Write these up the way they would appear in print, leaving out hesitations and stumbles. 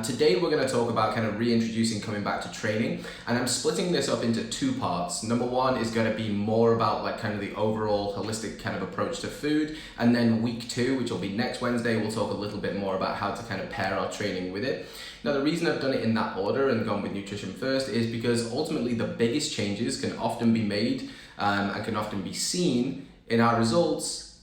Today we're going to talk about kind of reintroducing coming back to training, and I'm splitting this up into two parts. Number one is going to be more about like kind of the overall holistic kind of approach to food, and then week two, which will be next Wednesday, we'll talk a little bit more about how to kind of pair our training with it. Now, the reason I've done it in that order and gone with nutrition first is because ultimately the biggest changes can often be made and can often be seen in our results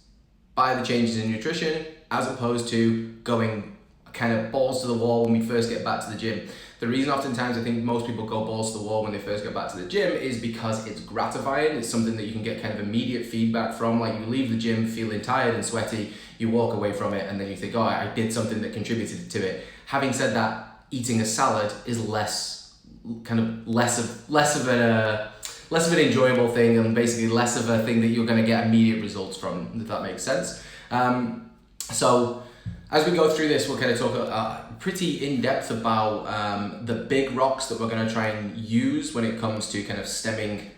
by the changes in nutrition, as opposed to going kind of balls to the wall when we first get back to the gym. The reason oftentimes I think most people go balls to the wall when they first get back to the gym is because it's gratifying. It's something that you can get kind of immediate feedback from. Like, you leave the gym feeling tired and sweaty, you walk away from it, and then you think, oh, I did something that contributed to it. Having said that, eating a salad is less of an enjoyable thing, and basically less of a thing that you're going to get immediate results from, if that makes sense. So as we go through this, we'll kind of talk pretty in depth about the big rocks that we're going to try and use when it comes to kind of stemming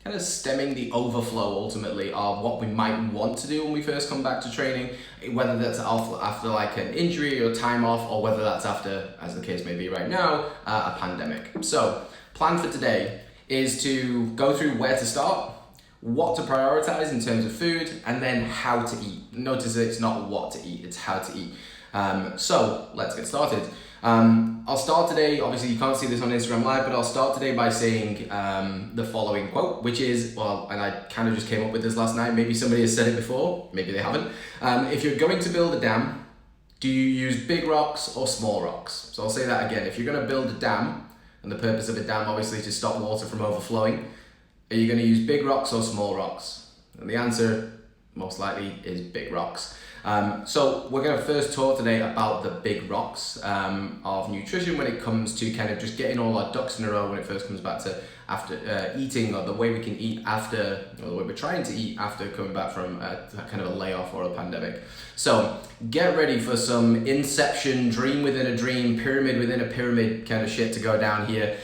the overflow ultimately of what we might want to do when we first come back to training, whether that's after like an injury or time off, or whether that's after, as the case may be right now, a pandemic. So plan for today is to go through where to start, what to prioritize in terms of food, and then how to eat. Notice that it's not what to eat, it's how to eat. So let's get started. I'll start today, obviously you can't see this on Instagram Live, but I'll start today by saying the following quote, which is, well, and I kind of just came up with this last night, maybe somebody has said it before, maybe they haven't. If you're going to build a dam, do you use big rocks or small rocks? So I'll say that again. If you're going to build a dam, and the purpose of a dam obviously is to stop water from overflowing, are you going to use big rocks or small rocks? And the answer most likely is big rocks. So we're going to first talk today about the big rocks of nutrition when it comes to kind of just getting all our ducks in a row when it first comes back to after eating, or the way we can eat after, or the way we're trying to eat after coming back from kind of a layoff or a pandemic. So get ready for some inception, dream within a dream, pyramid within a pyramid kind of shit to go down here.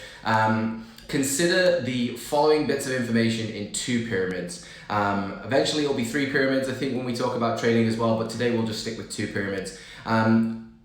Consider the following bits of information in two pyramids. Eventually it'll be three pyramids, I think, when we talk about training as well, but today we'll just stick with two pyramids.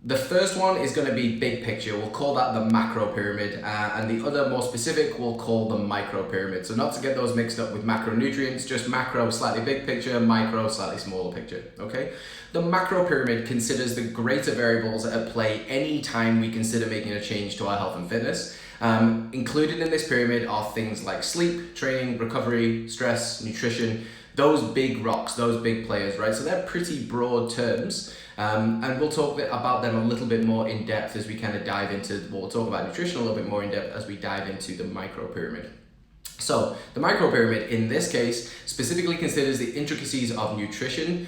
The first one is going to be big picture. We'll call that the macro pyramid, and the other, more specific, we'll call the micro pyramid. So not to get those mixed up with macronutrients, just macro, slightly big picture, micro, slightly smaller picture, okay? The macro pyramid considers the greater variables at play any time we consider making a change to our health and fitness. Included in this pyramid are things like sleep, training, recovery, stress, nutrition, those big rocks, those big players, right? So they're pretty broad terms, and we'll talk about them a little bit more in depth as we kind of dive into, we'll talk about nutrition a little bit more in depth as we dive into the micro pyramid. So the micro pyramid in this case specifically considers the intricacies of nutrition.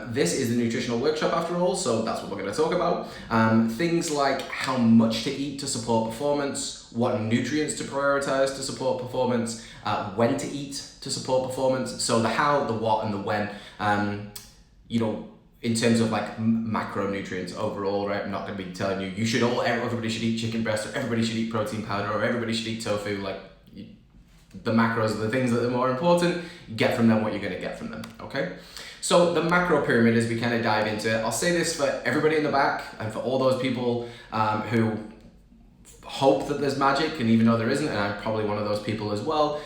This is the nutritional workshop after all, so that's what we're going to talk about. Things like how much to eat to support performance, what nutrients to prioritize to support performance, when to eat to support performance. So the how, the what, and the when. In terms of like macronutrients overall, right? I'm not going to be telling you everybody should eat chicken breast, or everybody should eat protein powder, or everybody should eat tofu. Like, the macros are the things that are more important. Get from them what you're going to get from them, okay? So the macro pyramid, as we kind of dive into it, I'll say this for everybody in the back and for all those people who hope that there's magic, and even though there isn't, and I'm probably one of those people as well,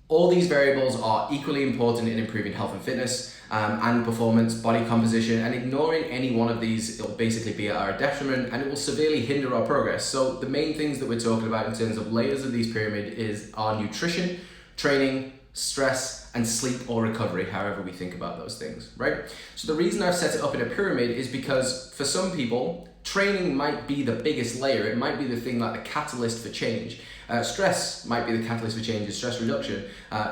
all these variables are equally important in improving health and fitness and performance, body composition, and ignoring any one of these, it'll basically be at our detriment, and it will severely hinder our progress. So the main things that we're talking about in terms of layers of these pyramid is our nutrition, training, stress, and sleep or recovery, however we think about those things, right? So the reason I've set it up in a pyramid is because for some people, training might be the biggest layer. It might be the thing like the catalyst for change. Stress might be the catalyst for change, stress reduction.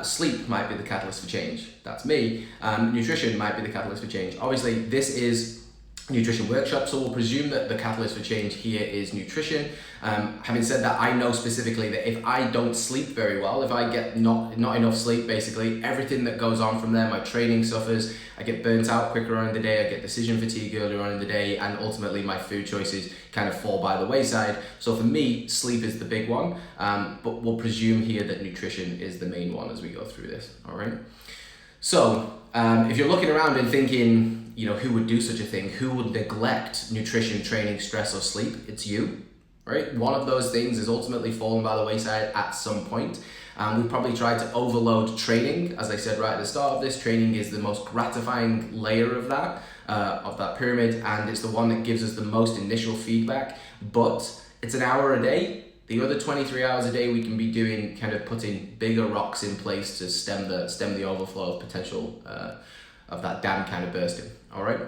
Sleep might be the catalyst for change. That's me. Nutrition might be the catalyst for change. Obviously, this is nutrition workshop, so we'll presume that the catalyst for change here is nutrition. Having said that, I know specifically that if I don't sleep very well, if I get not enough sleep, basically everything that goes on from there, my training suffers, I get burnt out quicker on in the day, I get decision fatigue earlier on in the day, and ultimately my food choices kind of fall by the wayside. So for me, sleep is the big one, but we'll presume here that nutrition is the main one as we go through this, all right? So if you're looking around and thinking, who would do such a thing? Who would neglect nutrition, training, stress, or sleep? It's you, right? One of those things is ultimately fallen by the wayside at some point. We've probably tried to overload training. As I said right at the start of this, training is the most gratifying layer of that pyramid, and it's the one that gives us the most initial feedback. But it's an hour a day. The other 23 hours a day we can be doing, kind of putting bigger rocks in place to stem the overflow of potential of that dam kind of bursting. All right.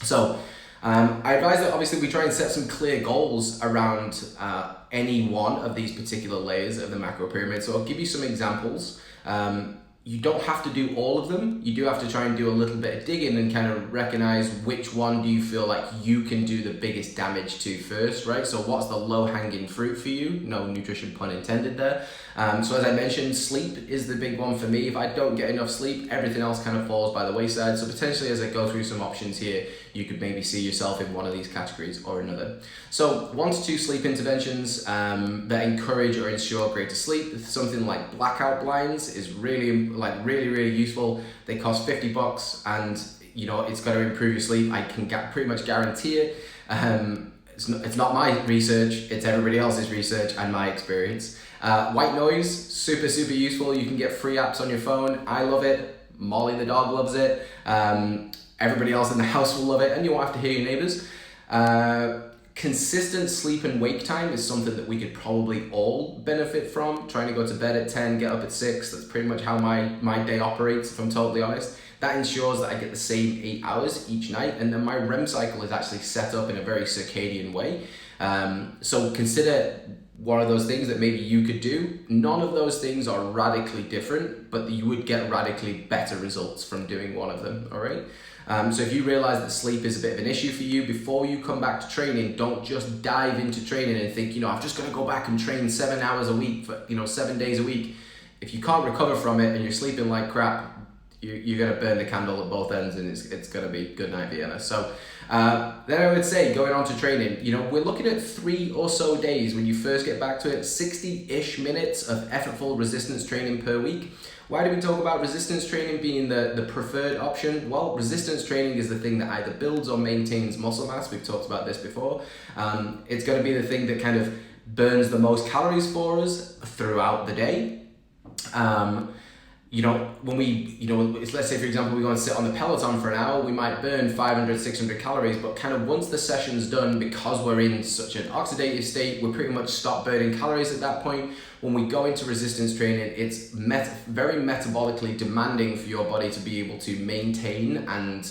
So I advise that obviously we try and set some clear goals around any one of these particular layers of the macro pyramid. So I'll give you some examples. You don't have to do all of them. You do have to try and do a little bit of digging and kind of recognize which one do you feel like you can do the biggest damage to first, right? So what's the low-hanging fruit for you? No nutrition pun intended there. So as I mentioned, sleep is the big one for me. If I don't get enough sleep, everything else kind of falls by the wayside. So potentially as I go through some options here, you could maybe see yourself in one of these categories or another. So 1 to 2 sleep interventions that encourage or ensure greater sleep. Something like blackout blinds is really useful. They cost $50 and it's going to improve your sleep. I can pretty much guarantee it. It's not my research, it's everybody else's research and my experience. White noise, super useful. You can get free apps on your phone. I love it. Molly the dog loves it. Everybody else in the house will love it, and you won't have to hear your neighbors. Consistent sleep and wake time is something that we could probably all benefit from. Trying to go to bed at 10, get up at 6, that's pretty much how my day operates, if I'm totally honest. That ensures that I get the same 8 hours each night, and then my REM cycle is actually set up in a very circadian way. So consider one of those things that maybe you could do. None of those things are radically different, but you would get radically better results from doing one of them, all right? So if you realize that sleep is a bit of an issue for you, before you come back to training, don't just dive into training and think, I'm just gonna go back and train 7 hours a week for, 7 days a week. If you can't recover from it and you're sleeping like crap, you're gonna burn the candle at both ends, and it's gonna be good night Vienna. So then I would say, going on to training, we're looking at 3 or so days when you first get back to it, 60-ish minutes of effortful resistance training per week. Why do we talk about resistance training being the preferred option? Well, resistance training is the thing that either builds or maintains muscle mass. We've talked about this before. It's going to be the thing that kind of burns the most calories for us throughout the day. When let's say for example, we go and sit on the Peloton for an hour, we might burn 500, 600 calories, but kind of once the session's done, because we're in such an oxidative state, we pretty much stop burning calories at that point. When we go into resistance training, it's very metabolically demanding for your body to be able to maintain and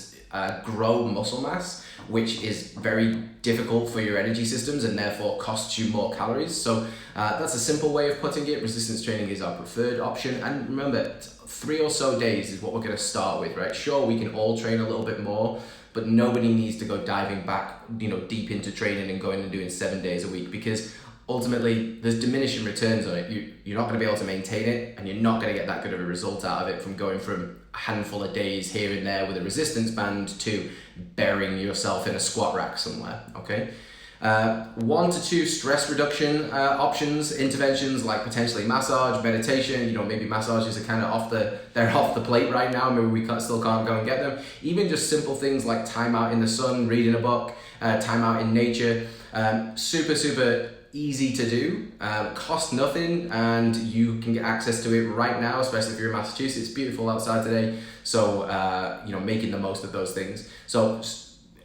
grow muscle mass, which is very difficult for your energy systems and therefore costs you more calories. So that's a simple way of putting it. Resistance training is our preferred option. And remember, 3 or so days is what we're going to start with, right? Sure, we can all train a little bit more, but nobody needs to go diving back, deep into training and going and doing 7 days a week, because ultimately there's diminishing returns on it. You're not going to be able to maintain it, and you're not going to get that good of a result out of it from going from a handful of days here and there with a resistance band to burying yourself in a squat rack somewhere, okay? 1 to 2 stress reduction options, interventions like potentially massage, meditation. Maybe massages are kind of off the plate right now. Maybe we still can't go and get them. Even just simple things like time out in the sun, reading a book, time out in nature. Super easy to do, cost nothing, and you can get access to it right now, especially if you're in Massachusetts. It's beautiful outside today, so making the most of those things. So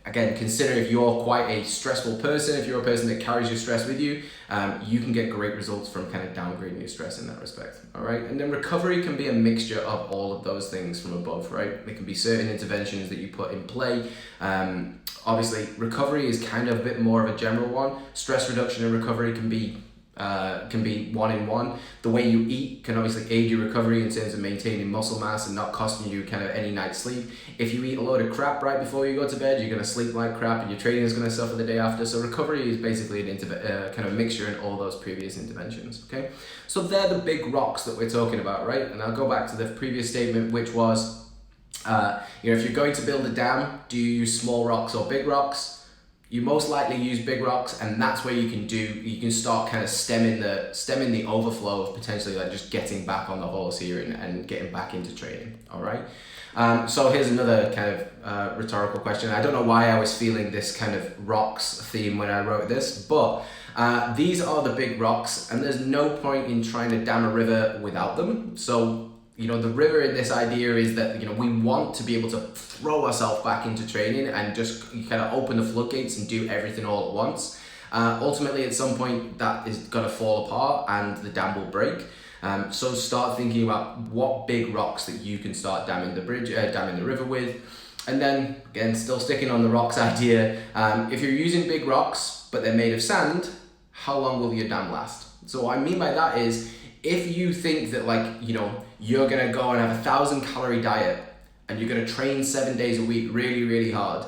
again, consider if you're quite a stressful person, if you're a person that carries your stress with you, you can get great results from kind of downgrading your stress in that respect, all right? And then recovery can be a mixture of all of those things from above, right? There can be certain interventions that you put in play. Obviously, recovery is kind of a bit more of a general one. Stress reduction and recovery can be one-in-one. The way you eat can obviously aid your recovery in terms of maintaining muscle mass and not costing you kind of any night's sleep. If you eat a load of crap right before you go to bed, you're going to sleep like crap and your training is going to suffer the day after. So recovery is basically kind of mixture in all those previous interventions, okay? So they're the big rocks that we're talking about, right? And I'll go back to the previous statement, which was, if you're going to build a dam, do you use small rocks or big rocks? you most likely use big rocks, and that's where you can start kind of stemming the overflow of potentially like just getting back on the horse here and getting back into training. All right. So here's another kind of rhetorical question. I don't know why I was feeling this kind of rocks theme when I wrote this, but these are the big rocks, and there's no point in trying to dam a river without them. So, you know, the river in this idea is that, you know, we want to be able to throw ourselves back into training and just kind of open the floodgates and do everything all at once. Ultimately, at some point, that is going to fall apart and the dam will break. So start thinking about what big rocks that you can start damming the river with. And then, again, still sticking on the rocks idea, if you're using big rocks, but they're made of sand, how long will your dam last? So what I mean by that is, if you think that, like, you know, you're gonna go and have a 1,000 calorie diet and you're gonna train 7 days a week really, really hard,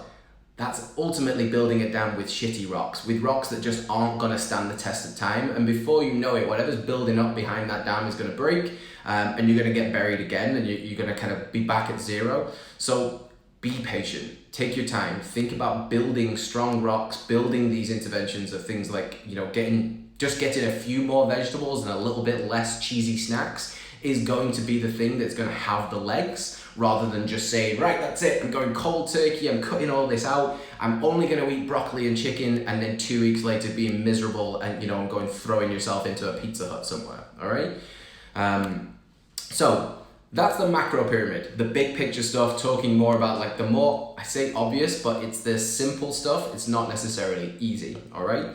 that's ultimately building a dam with shitty rocks, with rocks that just aren't gonna stand the test of time. And before you know it, whatever's building up behind that dam is gonna break, and you're gonna get buried again, and you're gonna kind of be back at zero. So be patient, take your time, think about building strong rocks, building these interventions of things like, you know, getting a few more vegetables and a little bit less cheesy snacks is going to be the thing that's going to have the legs, rather than just saying, right, that's it, I'm going cold turkey, I'm cutting all this out, I'm only going to eat broccoli and chicken, and then 2 weeks later being miserable and, you know, throwing yourself into a Pizza Hut somewhere. All right. So that's the macro pyramid, the big picture stuff, talking more about like the more, I say obvious, but it's the simple stuff. It's not necessarily easy. All right.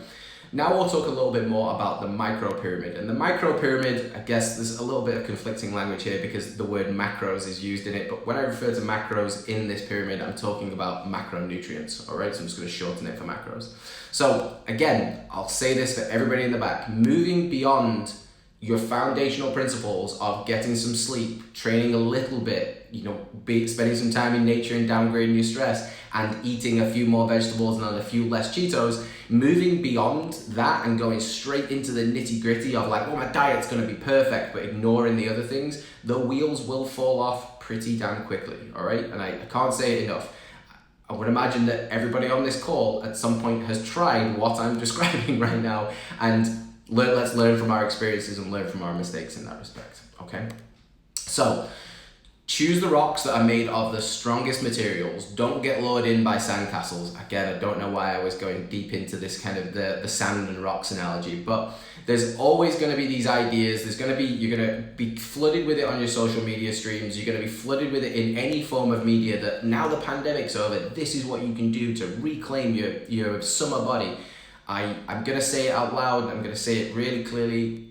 Now we'll talk a little bit more about the micro pyramid. And the micro pyramid, I guess there's a little bit of conflicting language here because the word macros is used in it. But when I refer to macros in this pyramid, I'm talking about macronutrients. All right, so I'm just going to shorten it for macros. So again, I'll say this for everybody in the back, moving beyond your foundational principles of getting some sleep, training a little bit, you know, spending some time in nature and downgrading your stress, and eating a few more vegetables and a few less Cheetos, moving beyond that and going straight into the nitty gritty of like, oh, my diet's gonna be perfect, but ignoring the other things, the wheels will fall off pretty damn quickly, all right? And I can't say it enough. I would imagine that everybody on this call at some point has tried what I'm describing right now, and let's learn from our experiences and learn from our mistakes in that respect, okay? So, choose the rocks that are made of the strongest materials. Don't get lured in by sandcastles. Again, I don't know why I was going deep into this kind of the sand and rocks analogy, but there's always going to be these ideas. You're going to be flooded with it on your social media streams. You're going to be flooded with it in any form of media that now the pandemic's over, this is what you can do to reclaim your summer body. I'm going to say it out loud. I'm going to say it really clearly.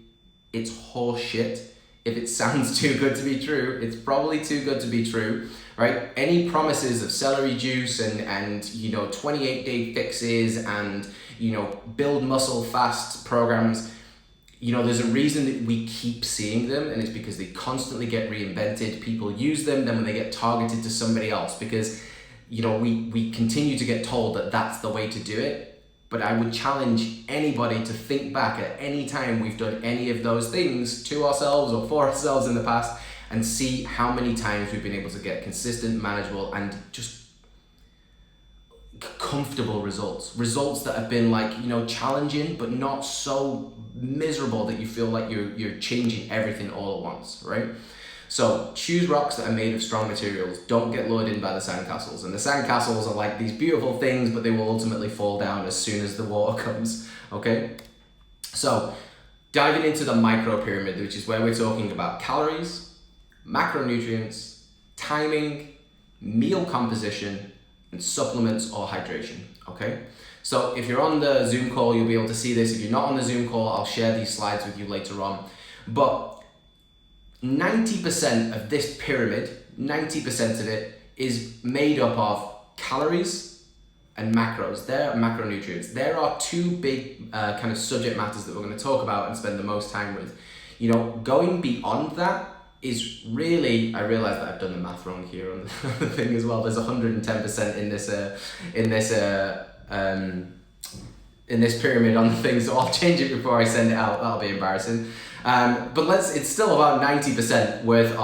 It's horse shit. If it sounds too good to be true, it's probably too good to be true, right? Any promises of celery juice and you know, 28-day fixes and, you know, build muscle fast programs, you know, there's a reason that we keep seeing them, and it's because they constantly get reinvented. People use them, then when they get targeted to somebody else, because, you know, we continue to get told that that's the way to do it. But I would challenge anybody to think back at any time we've done any of those things to ourselves or for ourselves in the past and see how many times we've been able to get consistent, manageable, and just comfortable results. Results that have been like, you know, challenging, but not so miserable that you feel like you're changing everything all at once, right? So choose rocks that are made of strong materials. Don't get lured in by the sandcastles. And the sandcastles are like these beautiful things, but they will ultimately fall down as soon as the water comes, okay? So diving into the micro pyramid, which is where we're talking about calories, macronutrients, timing, meal composition, and supplements or hydration, okay? So if you're on the Zoom call, you'll be able to see this. If you're not on the Zoom call, I'll share these slides with you later on. But 90% of this pyramid, 90% of it is made up of calories and macros. They're macronutrients. There are two big kind of subject matters that we're going to talk about and spend the most time with. You know, going beyond that is really, I realize that I've done the math wrong here on the thing as well. There's 110% in this pyramid on the thing, so I'll change it before I send it out. That'll be embarrassing. But it's still about 90% worth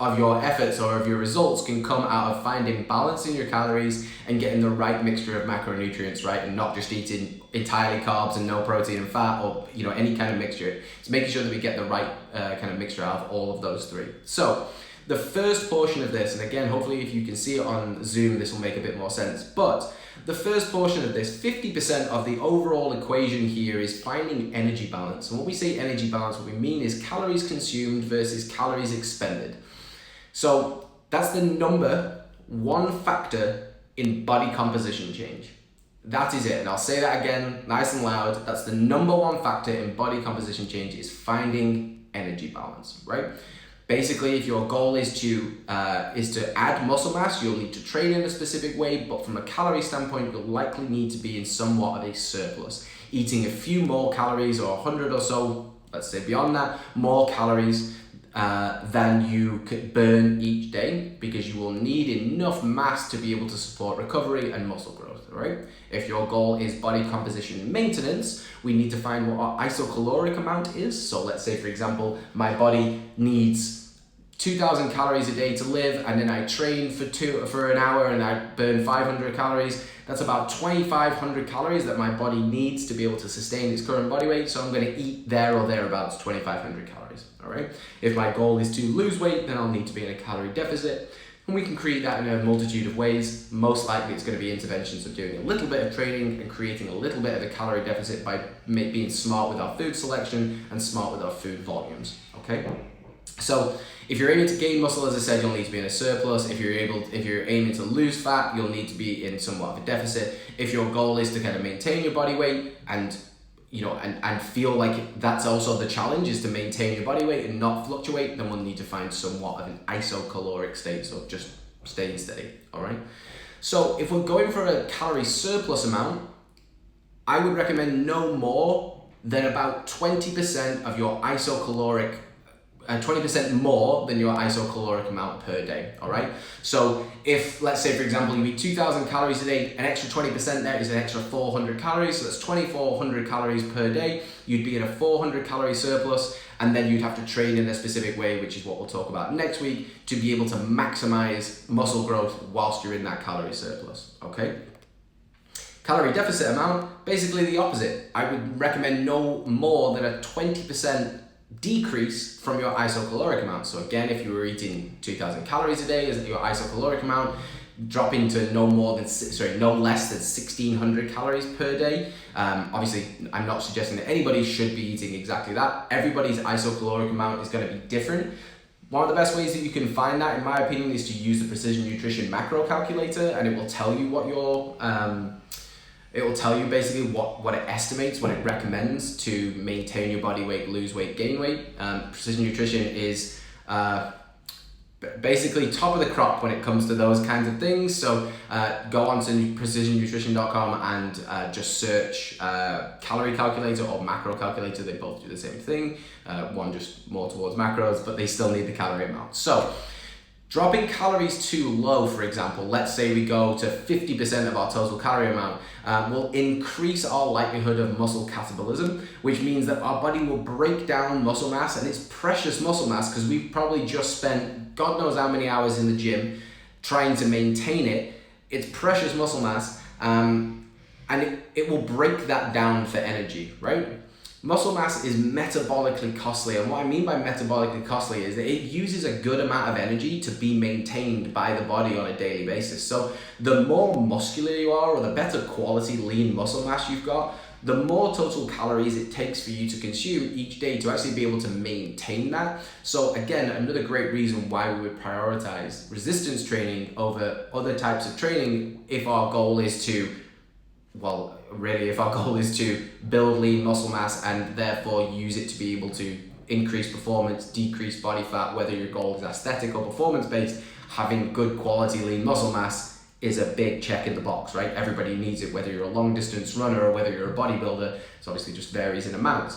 of your efforts or of your results can come out of finding balance in your calories and getting the right mixture of macronutrients, right? And not just eating entirely carbs and no protein and fat, or any kind of mixture. It's making sure that we get the right kind of mixture out of all of those three. So the first portion of this, and again, hopefully if you can see it on Zoom, this will make a bit more sense, but the first portion of this, 50% of the overall equation here is finding energy balance. And when we say energy balance, what we mean is calories consumed versus calories expended. So that's the number one factor in body composition change. That is it. And I'll say that again, nice and loud. That's the number one factor in body composition change, is finding energy balance, right? Basically, if your goal is to add muscle mass, you'll need to train in a specific way, but from a calorie standpoint, you'll likely need to be in somewhat of a surplus. Eating a few more calories, or 100 or so, let's say beyond that, more calories than you could burn each day, because you will need enough mass to be able to support recovery and muscle growth, right? If your goal is body composition maintenance, we need to find what our isocaloric amount is. So let's say, for example, my body needs 2,000 calories a day to live, and then I train for an hour and I burn 500 calories. That's about 2,500 calories that my body needs to be able to sustain its current body weight. So I'm going to eat there or thereabouts 2,500 calories. All right. If my goal is to lose weight, then I'll need to be in a calorie deficit. And we can create that in a multitude of ways. Most likely it's going to be interventions of doing a little bit of training and creating a little bit of a calorie deficit by being smart with our food selection and smart with our food volumes. Okay. So if you're aiming to gain muscle, as I said, you'll need to be in a surplus. If you're aiming to lose fat, you'll need to be in somewhat of a deficit. If your goal is to kind of maintain your body weight and feel like that's also the challenge, is to maintain your body weight and not fluctuate, then we'll need to find somewhat of an isocaloric state, so just staying steady, all right? So if we're going for a calorie surplus amount, I would recommend no more than about 20% of your isocaloric 20% more than your isocaloric amount per day, all right? So if, let's say, for example, you eat 2,000 calories a day, an extra 20% there is an extra 400 calories, so that's 2,400 calories per day. You'd be in a 400 calorie surplus, and then you'd have to train in a specific way, which is what we'll talk about next week, to be able to maximize muscle growth whilst you're in that calorie surplus, okay? Calorie deficit amount, basically the opposite. I would recommend no more than a 20% decrease from your isocaloric amount. So again, if you were eating 2,000 calories a day as your isocaloric amount, drop into no less than 1,600 calories per day. Obviously, I'm not suggesting that anybody should be eating exactly that. Everybody's isocaloric amount is going to be different. One of the best ways that you can find that, in my opinion, is to use the Precision Nutrition macro calculator, and it will tell you what your it will tell you basically what it estimates, what it recommends to maintain your body weight, lose weight, gain weight. Precision Nutrition is basically top of the crop when it comes to those kinds of things. So go on to precisionnutrition.com and just search calorie calculator or macro calculator. They both do the same thing. One just more towards macros, but they still need the calorie amount. So dropping calories too low, for example, let's say we go to 50% of our total calorie amount, will increase our likelihood of muscle catabolism, which means that our body will break down muscle mass, and it's precious muscle mass because we've probably just spent God knows how many hours in the gym trying to maintain it. It's precious muscle mass, and it will break that down for energy, right? Muscle mass is metabolically costly, and what I mean by metabolically costly is that it uses a good amount of energy to be maintained by the body on a daily basis. So the more muscular you are, or the better quality lean muscle mass you've got, the more total calories it takes for you to consume each day to actually be able to maintain that. So again, another great reason why we would prioritize resistance training over other types of training if our goal is to build lean muscle mass and therefore use it to be able to increase performance, decrease body fat, whether your goal is aesthetic or performance based. Having good quality lean muscle mass is a big check in the box, right? Everybody needs it, whether you're a long distance runner or whether you're a bodybuilder. It obviously just varies in amounts.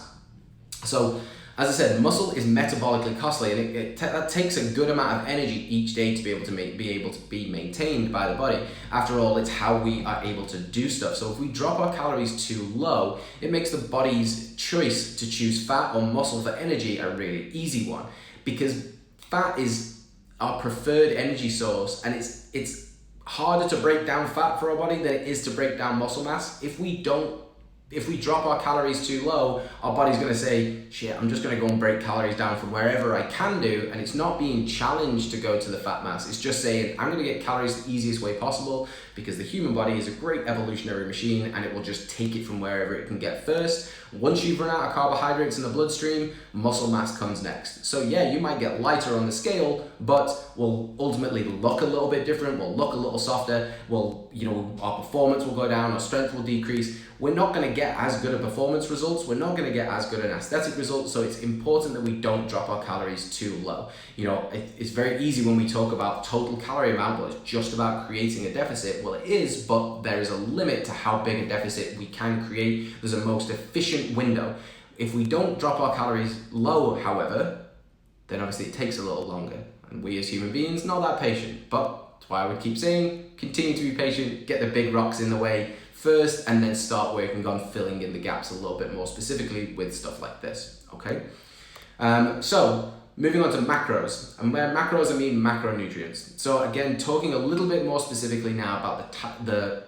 So as I said, muscle is metabolically costly, and that takes a good amount of energy each day to be able to be maintained by the body. After all, it's how we are able to do stuff. So if we drop our calories too low, it makes the body's choice to choose fat or muscle for energy a really easy one, because fat is our preferred energy source, and it's harder to break down fat for our body than it is to break down muscle mass. If we drop our calories too low, our body's going to say, shit, I'm just going to go and break calories down from wherever I can do, and it's not being challenged to go to the fat mass. It's just saying, I'm going to get calories the easiest way possible, because the human body is a great evolutionary machine and it will just take it from wherever it can get first. Once you've run out of carbohydrates in the bloodstream, muscle mass comes next. So yeah, you might get lighter on the scale, but will ultimately look a little bit different, will look a little softer, our performance will go down, our strength will decrease. We're not going to get as good a performance results, we're not going to get as good an aesthetic results, so it's important that we don't drop our calories too low. It's very easy when we talk about total calorie amount, but it's just about creating a deficit. Well, it is, but there is a limit to how big a deficit we can create. There's a most efficient window. If we don't drop our calories low, however, then obviously it takes a little longer. And we as human beings, not that patient. But that's why I would keep saying, continue to be patient, get the big rocks in the way first, and then start working on filling in the gaps a little bit more specifically with stuff like this, okay? So moving on to macros, and where macros I mean macronutrients. So again, talking a little bit more specifically now about the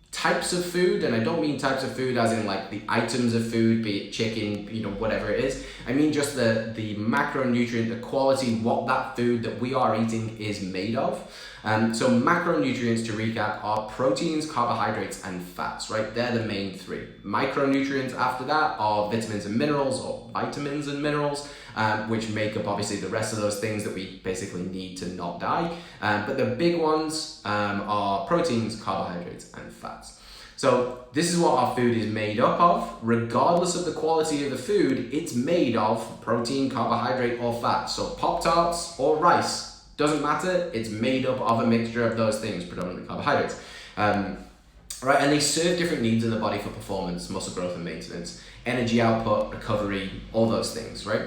types of food, and I don't mean types of food as in like the items of food, be it chicken, whatever it is. I mean just the macronutrient, the quality, what that food that we are eating is made of. So macronutrients, to recap, are proteins, carbohydrates, and fats, right? They're the main three. Micronutrients after that are vitamins and minerals, which make up obviously the rest of those things that we basically need to not die. But the big ones are proteins, carbohydrates, and fats. So this is what our food is made up of. Regardless of the quality of the food, it's made of protein, carbohydrate, or fat. So Pop-Tarts or rice, doesn't matter, it's made up of a mixture of those things, predominantly carbohydrates. Right, and they serve different needs in the body for performance, muscle growth and maintenance, energy output, recovery, all those things, right?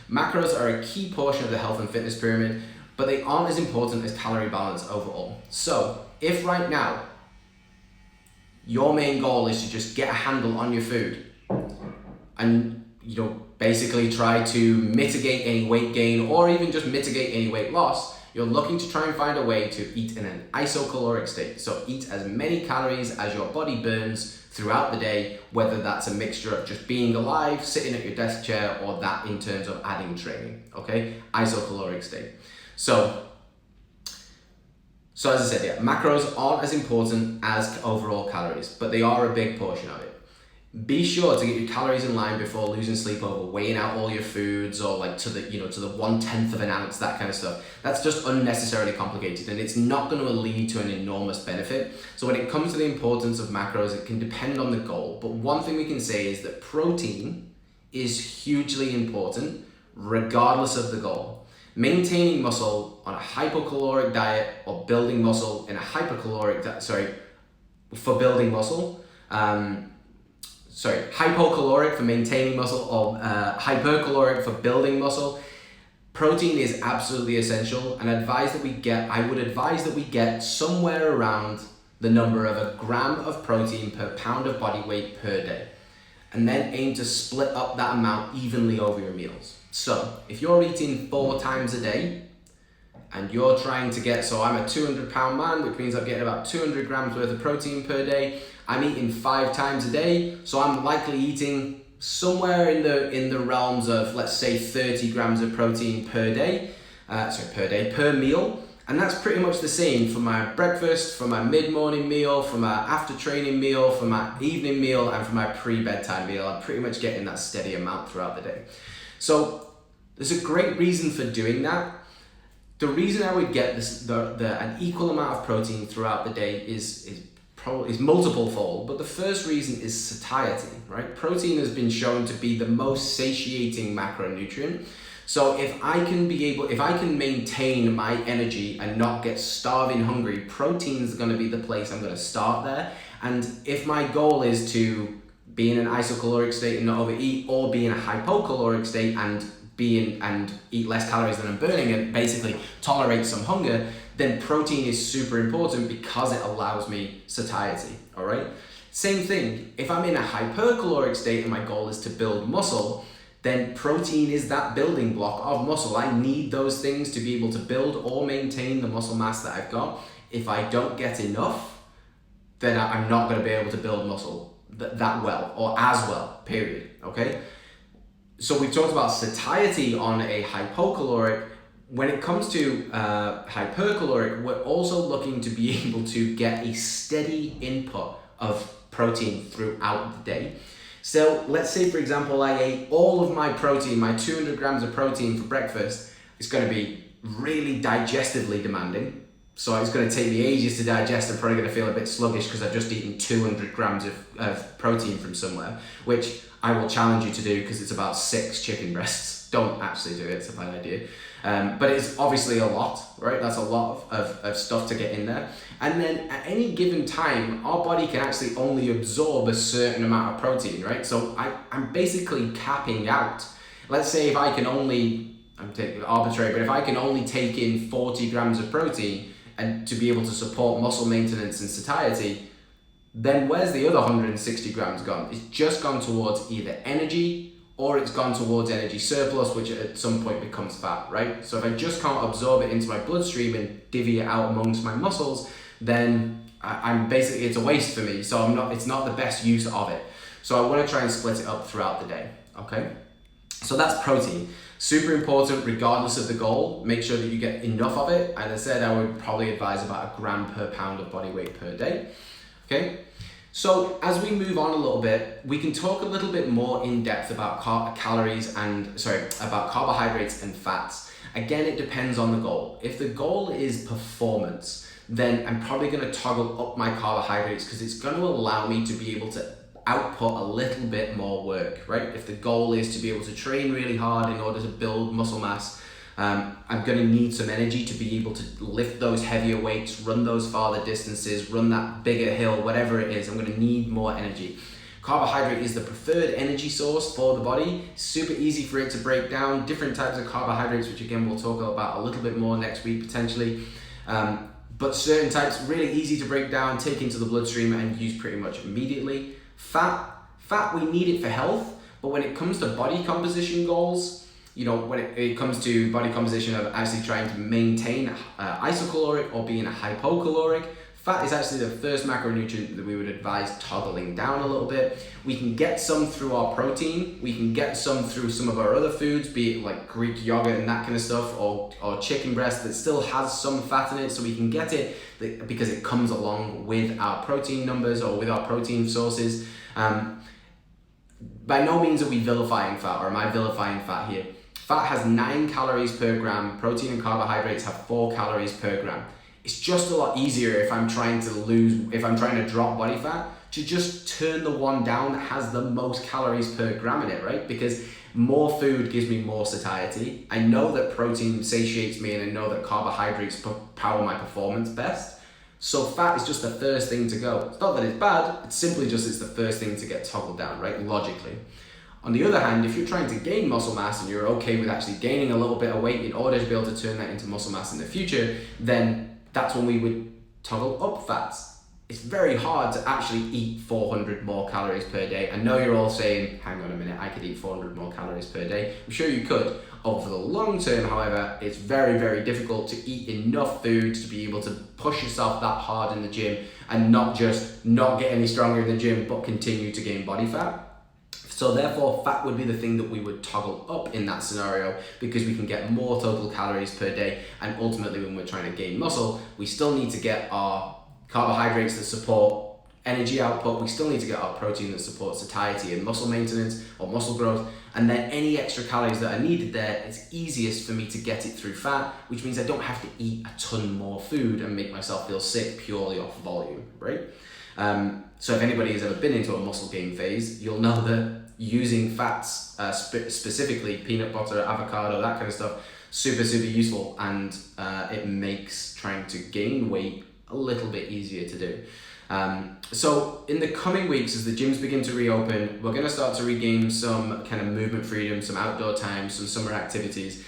Macros are a key portion of the health and fitness pyramid, but they aren't as important as calorie balance overall. So if right now, your main goal is to just get a handle on your food and basically try to mitigate any weight gain or even just mitigate any weight loss, you're looking to try and find a way to eat in an isocaloric state. So eat as many calories as your body burns throughout the day, whether that's a mixture of just being alive, sitting at your desk chair, or that in terms of adding training, okay? Isocaloric state. So as I said, yeah, macros aren't as important as overall calories, but they are a big portion of it. Be sure to get your calories in line before losing sleep over weighing out all your foods or like to the 1/10 of an ounce, that kind of stuff. That's just unnecessarily complicated and it's not going to lead to an enormous benefit. So when it comes to the importance of macros, it can depend on the goal. But one thing we can say is that protein is hugely important regardless of the goal. Maintaining muscle on a hypocaloric diet or building muscle in a hypercaloric diet, for building muscle, hypocaloric for maintaining muscle or hypercaloric for building muscle. Protein is absolutely essential, and I would advise that we get somewhere around the number of a gram of protein per pound of body weight per day, and then aim to split up that amount evenly over your meals. So if you're eating 4 times a day and you're trying to get, so I'm a 200-pound man, which means I'm getting about 200 grams worth of protein per day. I'm eating 5 times a day, so I'm likely eating somewhere in the realms of, let's say, 30 grams of protein per meal. And that's pretty much the same for my breakfast, for my mid-morning meal, for my after-training meal, for my evening meal, and for my pre-bedtime meal. I'm pretty much getting that steady amount throughout the day. So there's a great reason for doing that. The reason I would get an equal amount of protein throughout the day is multiple fold, but the first reason is satiety, right? Protein has been shown to be the most satiating macronutrient. So if I can maintain my energy and not get starving hungry, protein is going to be the place I'm going to start there. And if my goal is to be in an isocaloric state and not overeat, or be in a hypocaloric state and eat less calories than I'm burning and basically tolerate some hunger, then protein is super important because it allows me satiety, all right? Same thing, if I'm in a hypercaloric state and my goal is to build muscle, then protein is that building block of muscle. I need those things to be able to build or maintain the muscle mass that I've got. If I don't get enough, then I'm not going to be able to build muscle that well or as well, period. Okay? So we've talked about satiety on a hypocaloric. When it comes to hypercaloric, we're also looking to be able to get a steady input of protein throughout the day. So let's say, for example, I ate all of my protein, my 200 grams of protein for breakfast. It's going to be really digestively demanding. So it's going to take me ages to digest. I'm probably going to feel a bit sluggish because I've just eaten 200 grams of protein from somewhere, which I will challenge you to do because it's about 6 chicken breasts. Don't actually do it, it's a bad idea. But it's obviously a lot, right? That's a lot of stuff to get in there. And then at any given time, our body can actually only absorb a certain amount of protein, right? So I'm basically capping out. Let's say if I can only, I'm taking arbitrary, but if I can only take in 40 grams of protein and to be able to support muscle maintenance and satiety, then where's the other 160 grams gone? It's just gone towards either energy or it's gone towards energy surplus, which at some point becomes fat, right? So if I just can't absorb it into my bloodstream and divvy it out amongst my muscles, then I'm basically, it's a waste for me. So it's not the best use of it. So I want to try and split it up throughout the day, okay? So that's protein. Super important regardless of the goal. Make sure that you get enough of it. As I said, I would probably advise about 1 gram per pound of body weight per day, okay? So as we move on a little bit, we can talk a little bit more in depth about about carbohydrates and fats. Again, it depends on the goal. If the goal is performance, then I'm probably going to toggle up my carbohydrates because it's going to allow me to be able to output a little bit more work, right? If the goal is to be able to train really hard in order to build muscle mass, I'm going to need some energy to be able to lift those heavier weights, run those farther distances, run that bigger hill, whatever it is. I'm going to need more energy. Carbohydrate is the preferred energy source for the body. Super easy for it to break down. Different types of carbohydrates, which again we'll talk about a little bit more next week potentially. But certain types really easy to break down, take into the bloodstream and use pretty much immediately. Fat, we need it for health, but when it comes to body composition goals, you know, when it comes to body composition of actually trying to maintain isocaloric or being a hypocaloric, fat is actually the first macronutrient that we would advise toggling down a little bit. We can get some through our protein, we can get some through some of our other foods, be it like Greek yogurt and that kind of stuff, or chicken breast that still has some fat in it, so we can get it because it comes along with our protein numbers or with our protein sources. By no means are we vilifying fat, or am I vilifying fat here? Fat has 9 calories per gram, protein and carbohydrates have 4 calories per gram. It's just a lot easier if I'm trying to drop body fat, to just turn the one down that has the most calories per gram in it, right? Because more food gives me more satiety. I know that protein satiates me and I know that carbohydrates power my performance best. So fat is just the first thing to go. It's not that it's bad, it's simply just it's the first thing to get toggled down, right? Logically. On the other hand, if you're trying to gain muscle mass and you're okay with actually gaining a little bit of weight in order to be able to turn that into muscle mass in the future, then that's when we would toggle up fats. It's very hard to actually eat 400 more calories per day. I know you're all saying, hang on a minute, I could eat 400 more calories per day. I'm sure you could. Over the long term, however, it's very, very difficult to eat enough food to be able to push yourself that hard in the gym and not just not get any stronger in the gym, but continue to gain body fat. So therefore, fat would be the thing that we would toggle up in that scenario because we can get more total calories per day. And ultimately, when we're trying to gain muscle, we still need to get our carbohydrates that support energy output. We still need to get our protein that supports satiety and muscle maintenance or muscle growth. And then any extra calories that are needed there, it's easiest for me to get it through fat, which means I don't have to eat a ton more food and make myself feel sick purely off volume, right? So if anybody has ever been into a muscle gain phase, you'll know that using fats, specifically peanut butter, avocado, that kind of stuff, super useful, and it makes trying to gain weight a little bit easier to do. So in the coming weeks, as the gyms begin to reopen, we're going to start to regain some kind of movement freedom, some outdoor time, some summer activities.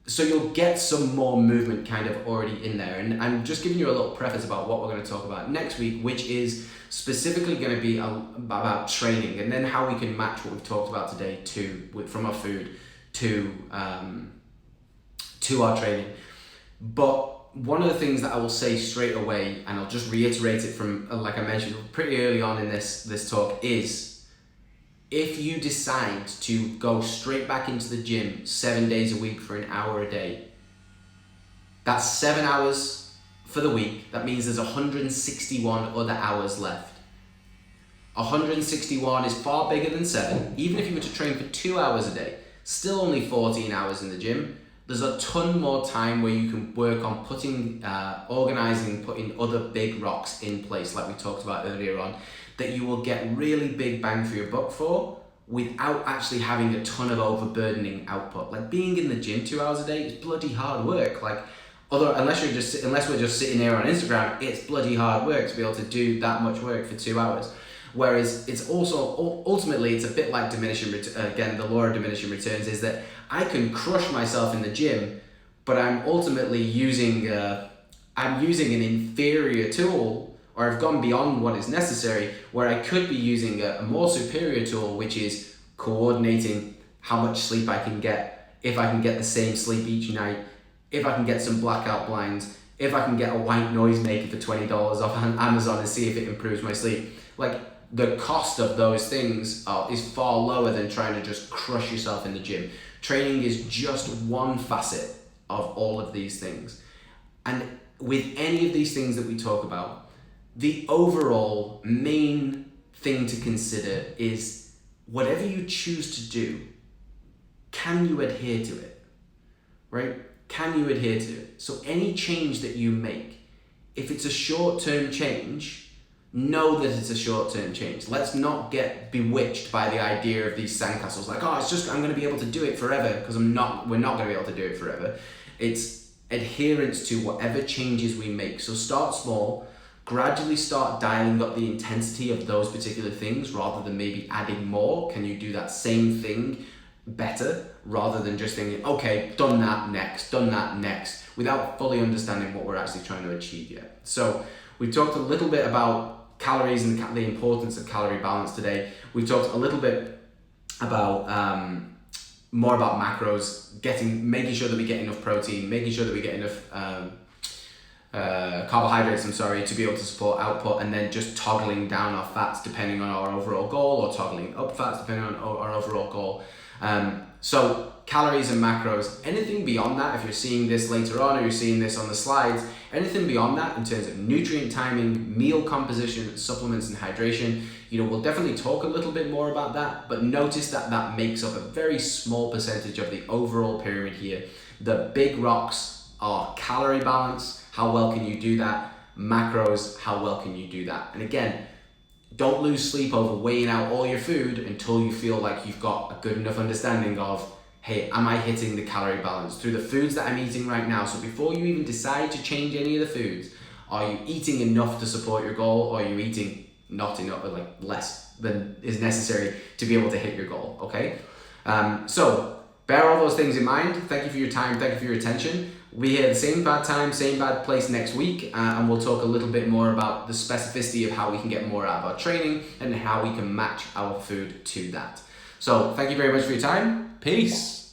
So you'll get some more movement kind of already in there. And I'm just giving you a little preface about what we're going to talk about next week, which is specifically going to be about training, and then how we can match what we've talked about today from our food to our training. But one of the things that I will say straight away, and I'll just reiterate it from, like I mentioned pretty early on in this talk, is if you decide to go straight back into the gym 7 days a week for an hour a day, that's 7 hours for the week. That means there's 161 other hours left. 161 is far bigger than 7. Even if you were to train for 2 hours a day, still only 14 hours in the gym. There's a ton more time where you can work on putting other big rocks in place, like we talked about earlier on, that you will get really big bang for your buck for without actually having a ton of overburdening output. Like being in the gym 2 hours a day is bloody hard work. Like unless we're just sitting here on Instagram, it's bloody hard work to be able to do that much work for 2 hours. Whereas it's also ultimately it's a bit like the law of diminishing returns is that I can crush myself in the gym, but I'm ultimately using an inferior tool, or I've gone beyond what is necessary, where I could be using a more superior tool, which is coordinating how much sleep I can get, if I can get the same sleep each night, if I can get some blackout blinds, if I can get a white noisemaker for $20 off on Amazon and see if it improves my sleep. Like, the cost of those things is far lower than trying to just crush yourself in the gym. Training is just one facet of all of these things. And with any of these things that we talk about, the overall main thing to consider is whatever you choose to do, can you adhere to it, right? Can you adhere to it? So any change that you make, if it's a short-term change, know that it's a short-term change. Let's not get bewitched by the idea of these sandcastles, like, oh, it's just, I'm going to be able to do it forever, because we're not going to be able to do it forever. It's adherence to whatever changes we make. So start small, gradually start dialing up the intensity of those particular things rather than maybe adding more. Can you do that same thing better rather than just thinking, okay, done that next, without fully understanding what we're actually trying to achieve yet. So we've talked a little bit about calories and the importance of calorie balance today. We've talked a little bit about more about macros, making sure that we get enough protein, making sure that we get enough carbohydrates, to be able to support output, and then just toggling down our fats depending on our overall goal, or toggling up fats depending on our overall goal. So calories and macros, anything beyond that, if you're seeing this later on or you're seeing this on the slides, anything beyond that in terms of nutrient timing, meal composition, supplements and hydration, we'll definitely talk a little bit more about that, but notice that makes up a very small percentage of the overall pyramid here. The big rocks are calorie balance, how well can you do that? Macros, how well can you do that? And again, don't lose sleep over weighing out all your food until you feel like you've got a good enough understanding of, hey, am I hitting the calorie balance through the foods that I'm eating right now? So before you even decide to change any of the foods, are you eating enough to support your goal, or are you eating not enough, or like less than is necessary to be able to hit your goal, okay? So bear all those things in mind. Thank you for your time. Thank you for your attention. We have the same bad time, same bad place next week, and we'll talk a little bit more about the specificity of how we can get more out of our training and how we can match our food to that. So thank you very much for your time. Peace.